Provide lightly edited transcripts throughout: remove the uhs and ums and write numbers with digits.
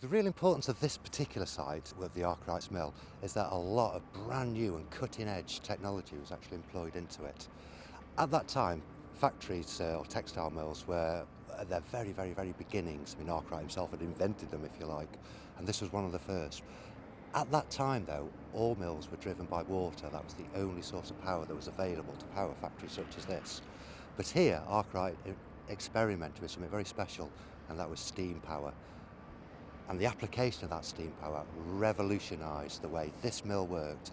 The real importance of this particular site with the Arkwright's Mill is that a lot of brand new and cutting edge technology was actually employed into it. At that time, factories or textile mills were at their very beginnings. I mean, Arkwright himself had invented them, if you like, and this was one of the first. At that time, though, all mills were driven by water. That was the only source of power that was available to power factories such as this. But here, Arkwright experimented with something very special, and that was steam power. And the application of that steam power revolutionised the way this mill worked,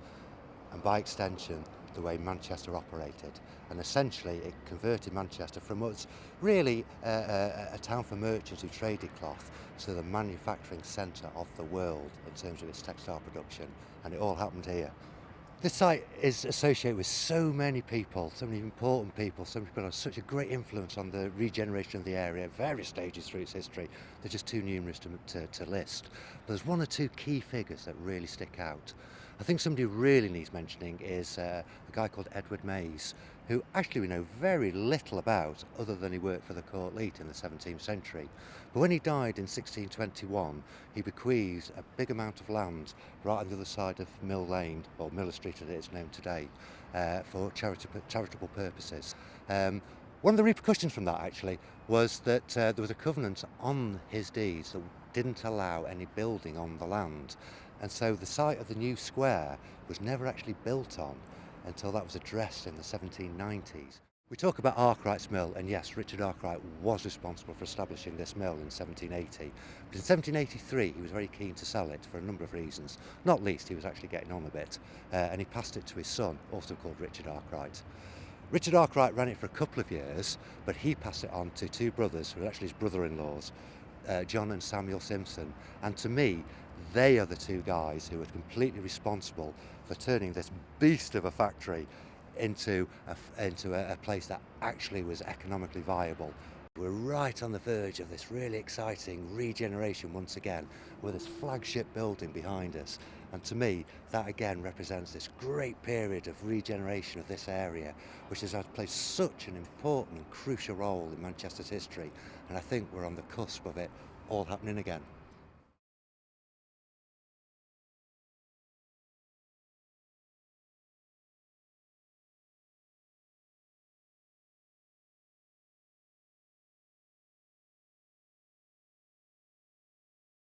and by extension, the way Manchester operated. And essentially, it converted Manchester from what was really a town for merchants who traded cloth to the manufacturing centre of the world in terms of its textile production. And it all happened here. This site is associated with so many people, so many important people, so many people have such a great influence on the regeneration of the area at various stages through its history. They're just too numerous to list. But there's one or two key figures that really stick out. I think somebody who really needs mentioning is a guy called Edward Mays, who actually we know very little about other than he worked for the court leet in the 17th century. But when he died in 1621, he bequeathed a big amount of land right on the other side of Mill Lane, or Miller Street as it is known today, for charitable purposes. One of the repercussions from that actually was that there was a covenant on his deeds that didn't allow any building on the land. And so the site of the new square was never actually built on until that was addressed in the 1790s. We talk about Arkwright's Mill, and yes, Richard Arkwright was responsible for establishing this mill in 1780. But in 1783, he was very keen to sell it for a number of reasons. Not least, he was actually getting on a bit, and he passed it to his son, also called Richard Arkwright. Richard Arkwright ran it for a couple of years, but he passed it on to two brothers, who were actually his brother-in-laws, John and Samuel Simpson. And to me, they are the two guys who were completely responsible for turning this beast of a factory into a place that actually was economically viable. We're right on the verge of this really exciting regeneration once again, with this flagship building behind us. And to me, that again represents this great period of regeneration of this area, which has played such an important and crucial role in Manchester's history. And I think we're on the cusp of it all happening again.